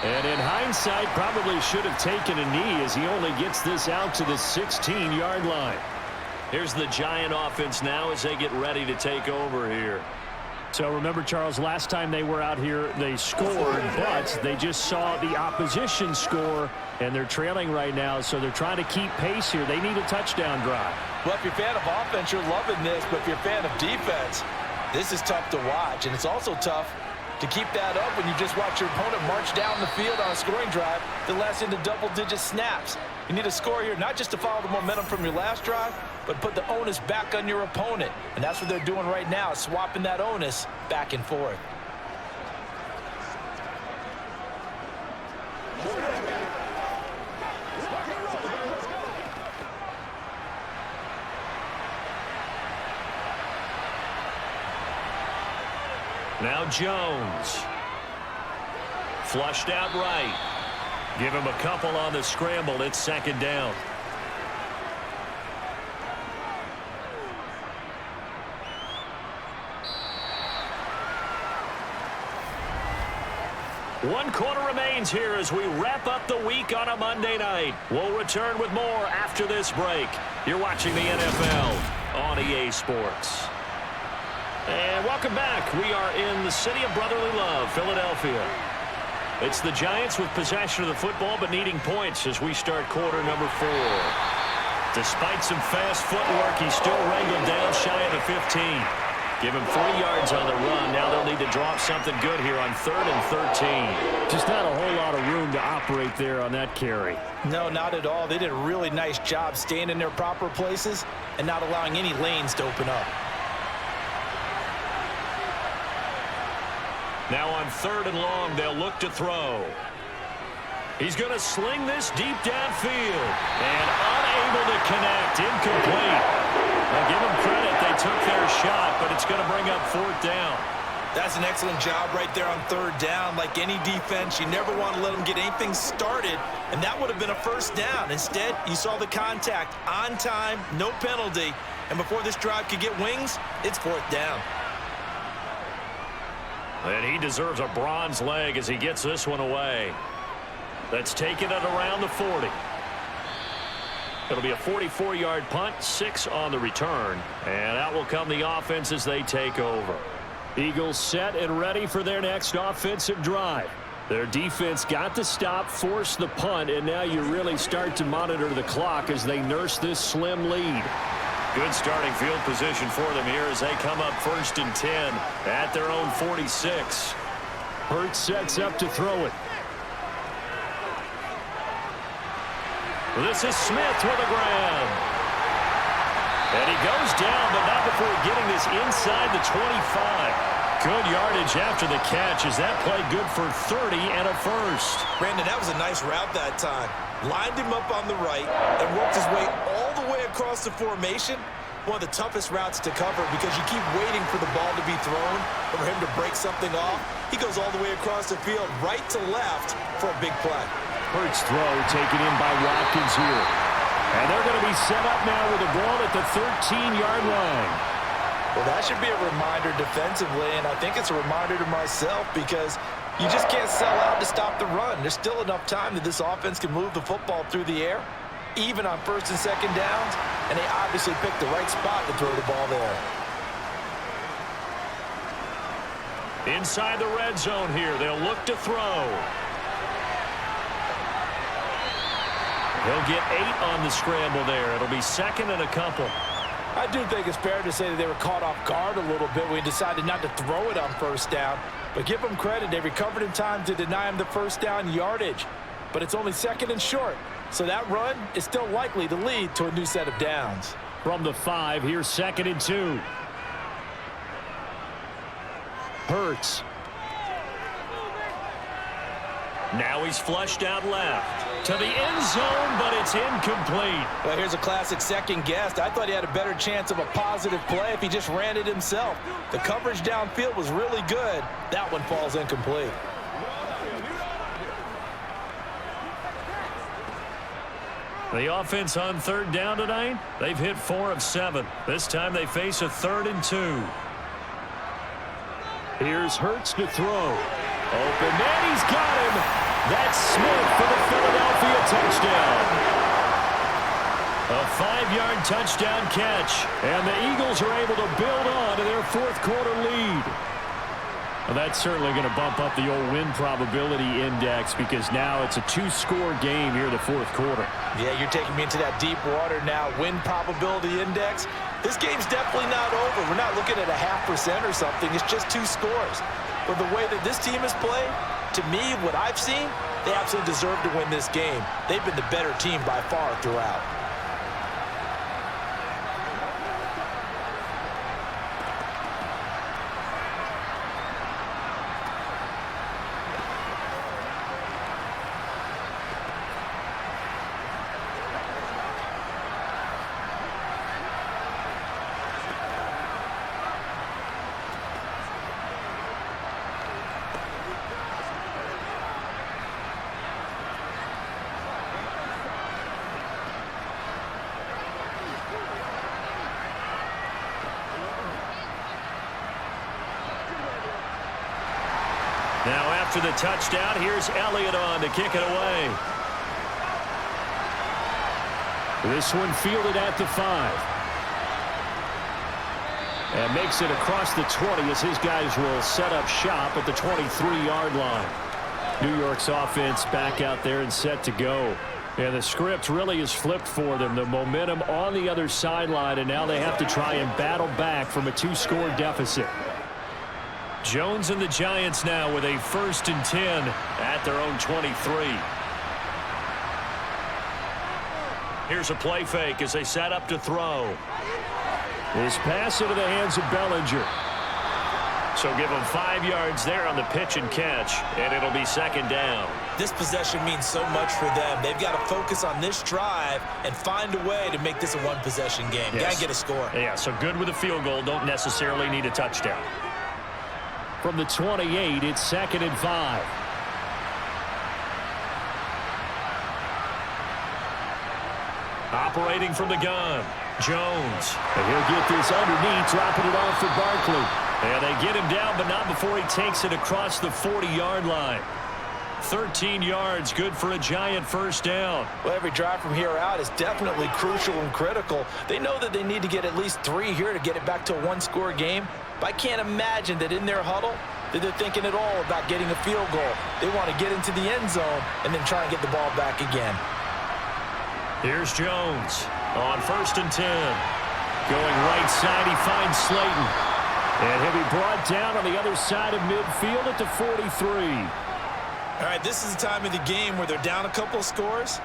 And in hindsight, probably should have taken a knee as he only gets this out to the 16-yard line. Here's the Giant offense now as they get ready to take over here. So remember, Charles, last time they were out here, they scored, but they just saw the opposition score, and they're trailing right now, so they're trying to keep pace here. They need a touchdown drive. Well, if you're a fan of offense, you're loving this, but if you're a fan of defense, this is tough to watch, and it's also tough to keep that up when you just watch your opponent march down the field on a scoring drive that lasts into double-digit snaps. You need a score here, not just to follow the momentum from your last drive, but put the onus back on your opponent. And that's what they're doing right now, swapping that onus back and forth. Now Jones. Flushed out right. Give him a couple on the scramble. It's second down. One quarter remains here as we wrap up the week on a Monday night. We'll return with more after this break. You're watching the NFL on EA Sports. And welcome back. We are in the city of brotherly love, Philadelphia. It's the Giants with possession of the football but needing points as we start quarter number 4. Despite some fast footwork, he's still wrangled down shy of the 15. Give him 3 yards on the run. Now they'll need to drop something good here on 3rd and 13. Just not a whole lot of room to operate there on that carry. No, not at all. They did a really nice job staying in their proper places and not allowing any lanes to open up. Now on 3rd and long, they'll look to throw. He's going to sling this deep downfield. And unable to connect. Incomplete. Now give them credit. They took their shot, but it's going to bring up 4th down. That's an excellent job right there on 3rd down. Like any defense, you never want to let them get anything started, and that would have been a 1st down. Instead, you saw the contact on time, no penalty, and before this drive could get wings, it's 4th down. And he deserves a bronze leg as he gets this one away. That's taken it around the 40. It'll be a 44-yard punt, 6 on the return. And out will come the offense as they take over. Eagles set and ready for their next offensive drive. Their defense got the stop, forced the punt, and now you really start to monitor the clock as they nurse this slim lead. Good starting field position for them here as they come up 1st and 10 at their own 46. Hurts sets up to throw it. This is Smith with a grab. And he goes down, but not before getting this inside the 25. Good yardage after the catch. Is that play good for 30 and a 1st? Brandon, that was a nice route that time. Lined him up on the right and worked his way all the way across the formation. One of the toughest routes to cover because you keep waiting for the ball to be thrown or for him to break something off. He goes all the way across the field, right to left, for a big play. Hurts throw taken in by Watkins here. And they're going to be set up now with the ball at the 13-yard line. Well, that should be a reminder defensively, and I think it's a reminder to myself because you just can't sell out to stop the run. There's still enough time that this offense can move the football through the air, even on 1st and 2nd downs, and they obviously picked the right spot to throw the ball there. Inside the red zone here, they'll look to throw. He'll get 8 on the scramble there. It'll be 2nd and a couple. I do think it's fair to say that they were caught off guard a little bit when he decided not to throw it on first down. But give them credit. They recovered in time to deny him the first down yardage. But it's only 2nd and short. So that run is still likely to lead to a new set of downs. From the 5, here's 2nd and 2. Hurts. Now he's flushed out left. To the end zone, but it's incomplete. Well, here's a classic second guess. I thought he had a better chance of a positive play if he just ran it himself. The coverage downfield was really good. That one falls incomplete. The offense on 3rd down tonight, they've hit 4 of 7. This time they face a 3rd and 2. Here's Hurts to throw. Open, and he's got him. That's Smith for the Philadelphia touchdown. A 5-yard touchdown catch. And the Eagles are able to build on to their 4th quarter lead. Well, that's certainly going to bump up the old win probability index because now it's a 2-score game here in the 4th quarter. Yeah, you're taking me into that deep water now. Win probability index. This game's definitely not over. We're not looking at a 0.5% or something. It's just 2 scores. But the way that this team has played, to me, what I've seen, they absolutely deserve to win this game. They've been the better team by far throughout. Now after the touchdown, here's Elliott on to kick it away. This one fielded at the 5. And makes it across the 20 as his guys will set up shop at the 23-yard line. New York's offense back out there and set to go. And the script really is flipped for them. The momentum on the other sideline, and now they have to try and battle back from a 2-score deficit. Jones and the Giants now with a 1st and 10 at their own 23. Here's a play fake as they set up to throw. This pass into the hands of Bellinger. So give them 5 yards there on the pitch and catch, and it'll be 2nd down. This possession means so much for them. They've got to focus on this drive and find a way to make this a 1-possession game. Yes. Got to get a score. Yeah, so good with a field goal. Don't necessarily need a touchdown. From the 28, it's 2nd and 5. Operating from the gun, Jones. And he'll get this underneath, dropping it off for Barkley. Yeah, they get him down, but not before he takes it across the 40-yard line. 13 yards, good for a Giant 1st down. Well, every drive from here out is definitely crucial and critical. They know that they need to get at least 3 here to get it back to a 1-score game. But I can't imagine that in their huddle that they're thinking at all about getting a field goal. They want to get into the end zone and then try and get the ball back again. Here's Jones on 1st and 10. Going right side, he finds Slayton. And he'll be brought down on the other side of midfield at the 43. All right, this is the time of the game where they're down a couple of scores,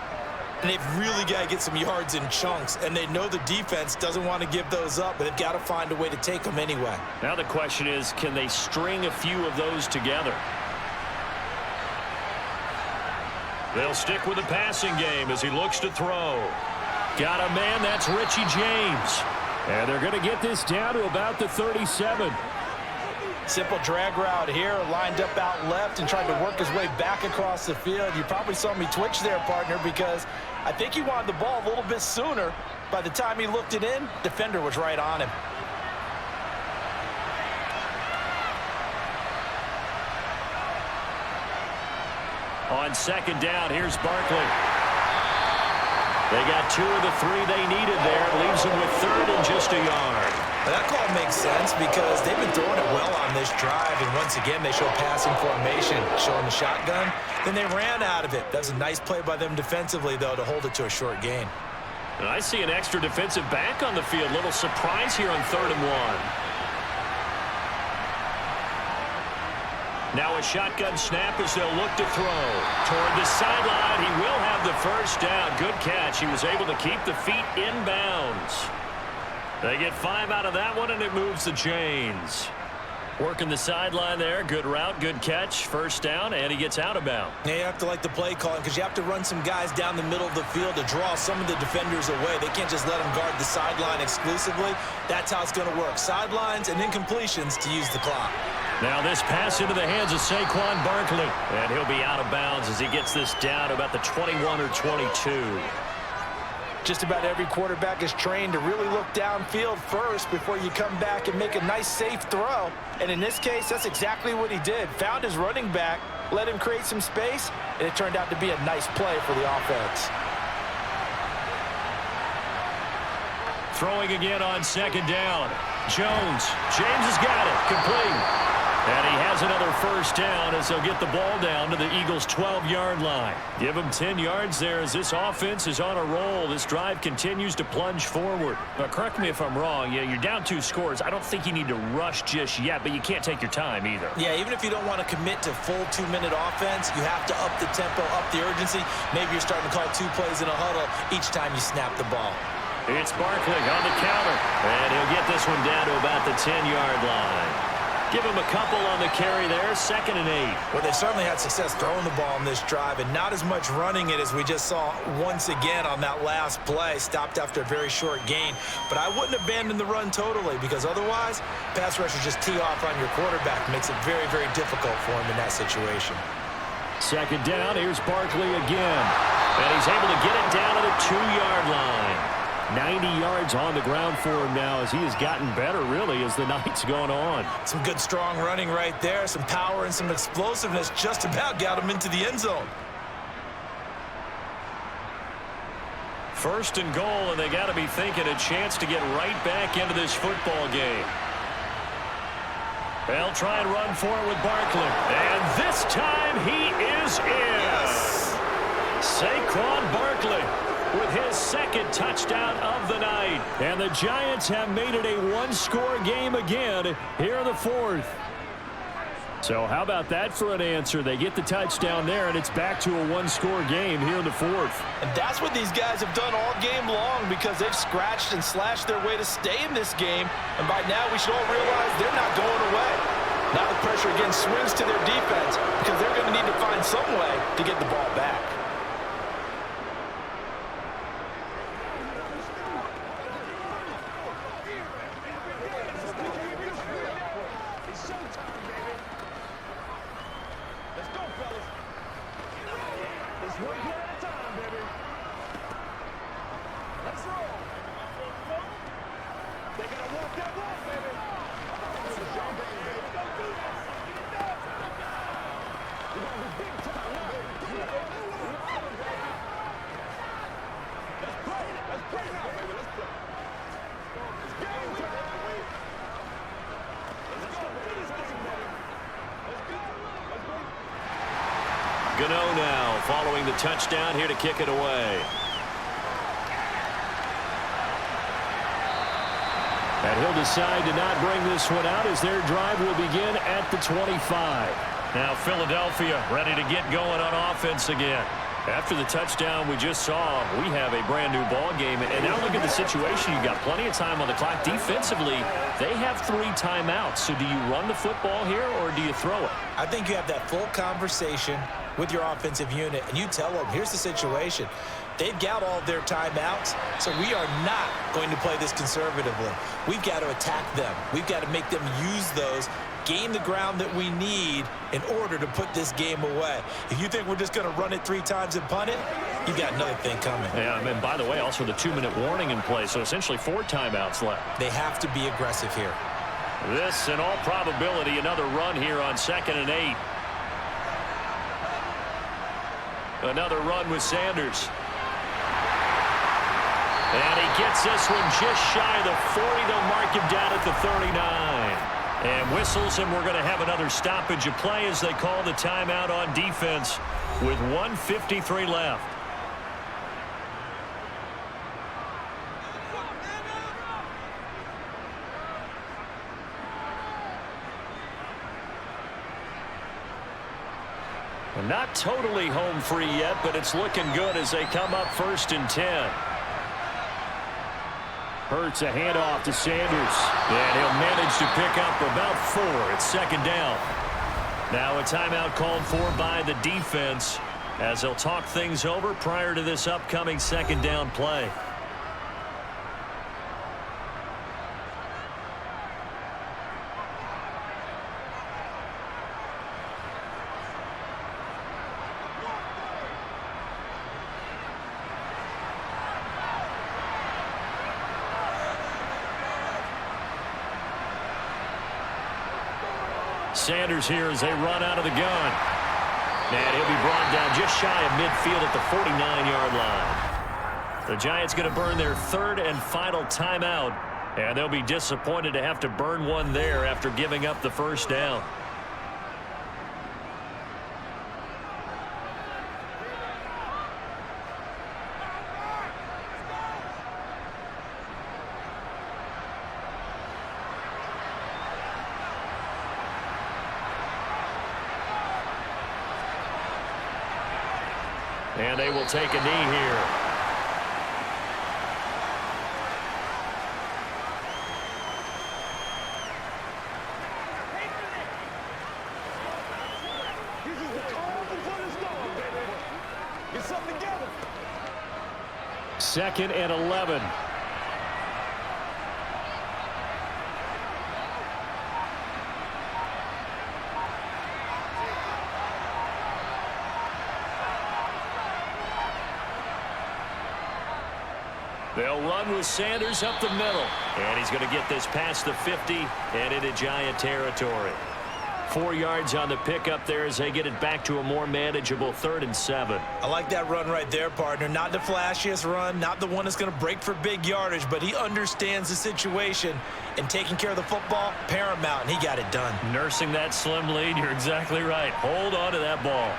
and they've really got to get some yards in chunks, and they know the defense doesn't want to give those up, but they've got to find a way to take them anyway. Now the question is, can they string a few of those together? They'll stick with the passing game as he looks to throw. Got a man, that's Richie James. And they're going to get this down to about the 37. Simple drag route here, lined up out left and tried to work his way back across the field. You probably saw me twitch there, partner, because I think he wanted the ball a little bit sooner. By the time he looked it in, defender was right on him. On 2nd down, here's Barkley. They got 2 of the 3 they needed there. Leaves them with 3rd and just a yard. Well, that call makes sense because they've been throwing it well on this drive, and once again, they show passing formation, showing the shotgun. Then they ran out of it. That was a nice play by them defensively, though, to hold it to a short gain. And I see an extra defensive back on the field. Little surprise here on 3rd and 1. Now a shotgun snap as they'll look to throw. Toward the sideline, he will have the first down. Good catch. He was able to keep the feet in bounds. They get 5 out of that one, and it moves the chains. Working the sideline there. Good route, good catch. First down, and he gets out of bounds. Yeah, you have to like the play calling because you have to run some guys down the middle of the field to draw some of the defenders away. They can't just let them guard the sideline exclusively. That's how it's going to work. Sidelines and incompletions to use the clock. Now this pass into the hands of Saquon Barkley. And he'll be out of bounds as he gets this down to about the 21 or 22. Just about every quarterback is trained to really look downfield first before you come back and make a nice, safe throw. And in this case, that's exactly what he did. Found his running back, let him create some space, and it turned out to be a nice play for the offense. Throwing again on 2nd down. Jones. James has got it. Complete. And he has another first down as they'll get the ball down to the Eagles' 12-yard line. Give them 10 yards there as this offense is on a roll. This drive continues to plunge forward. But correct me if I'm wrong. Yeah, you're down 2 scores. I don't think you need to rush just yet, but you can't take your time either. Yeah, even if you don't want to commit to full 2-minute offense, you have to up the tempo, up the urgency. Maybe you're starting to call 2 plays in a huddle each time you snap the ball. It's Barkley on the counter. And he'll get this one down to about the 10-yard line. Give him a couple on the carry there, 2nd and 8. Well, they certainly had success throwing the ball in this drive and not as much running it as we just saw once again on that last play. Stopped after a very short gain. But I wouldn't abandon the run totally because otherwise, pass rushers just tee off on your quarterback. Makes it very, very difficult for him in that situation. 2nd down, here's Barkley again. And he's able to get it down to the 2-yard line. 90 yards on the ground for him now as he has gotten better, really, as the night's gone on. Some good, strong running right there. Some power and some explosiveness just about got him into the end zone. 1st and goal, and they got to be thinking a chance to get right back into this football game. They'll try and run for it with Barkley. And this time he is in. Yes. Saquon Barkley with his 2nd touchdown of the night. And the Giants have made it a 1-score game again here in the 4th. So how about that for an answer? They get the touchdown there, and it's back to a 1-score game here in the 4th. And that's what these guys have done all game long because they've scratched and slashed their way to stay in this game. And by now, we should all realize they're not going away. Now the pressure again swings to their defense because they're going to need to find some way to get the ball back. Gano now following the touchdown here to kick it away. And he'll decide to not bring this one out as their drive will begin at the 25. Now Philadelphia ready to get going on offense again. After the touchdown we just saw, we have a brand new ball game. And now look at the situation. You've got plenty of time on the clock. Defensively, they have 3 timeouts. So do you run the football here or do you throw it? I think you have that full conversation with your offensive unit, and you tell them, here's the situation. They've got all of their timeouts, so we are not going to play this conservatively. We've got to attack them. We've got to make them use those, gain the ground that we need in order to put this game away. If you think we're just going to run it 3 times and punt it, you've got another thing coming. Yeah, and by the way, also the 2-minute warning in play, so essentially 4 timeouts left. They have to be aggressive here. This, in all probability, another run here on 2nd and 8. Another run with Sanders. And he gets this one just shy of the 40. They'll mark him down at the 39. And whistles, and we're going to have another stoppage of play as they call the timeout on defense with 1:53 left. Not totally home free yet, but it's looking good as they come up 1st and 10. Hurts a handoff to Sanders. And he'll manage to pick up about 4. It's 2nd down. Now a timeout called for by the defense as they'll talk things over prior to this upcoming 2nd down play. Sanders here as they run out of the gun. And he'll be brought down just shy of midfield at the 49-yard line. The Giants going to burn their 3rd and final timeout. And they'll be disappointed to have to burn one there after giving up the 1st down. And they will take a knee here. This is the call before the storm, baby. Get something together. 2nd and 11. They'll run with Sanders up the middle. And he's going to get this past the 50 and into Giant territory. 4 yards on the pickup there as they get it back to a more manageable 3rd and 7. I like that run right there, partner. Not the flashiest run, not the one that's going to break for big yardage, but he understands the situation, and taking care of the football, paramount, and he got it done. Nursing that slim lead, you're exactly right. Hold on to that ball.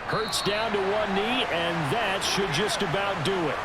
Hurts down to one knee, and that should just about do it.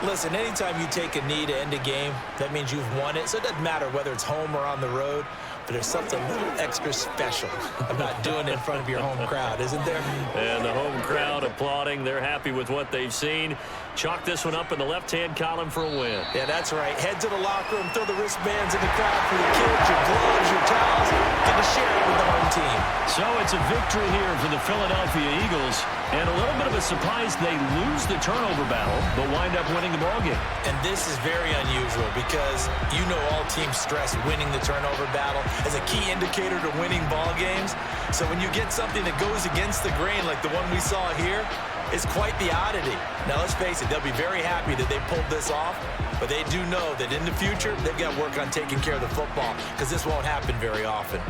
Listen, anytime you take a knee to end a game, that means you've won it. So it doesn't matter whether it's home or on the road, but there's something a little extra special about doing it in front of your home crowd, isn't there? And the home crowd applauding. They're happy with what they've seen. Chalk this one up in the left-hand column for a win. Yeah, that's right. Head to the locker room, throw the wristbands in the crowd for your kids, your gloves, your towels. Get to share it with the home team. So it's a victory here for the Philadelphia Eagles. And a little bit of a surprise, they lose the turnover battle, but wind up winning the ballgame. And this is very unusual because you know all teams stress winning the turnover battle as a key indicator to winning ball games. So when you get something that goes against the grain like the one we saw here, it's quite the oddity. Now, let's face it, they'll be very happy that they pulled this off, but they do know that in the future, they've got to work on taking care of the football because this won't happen very often.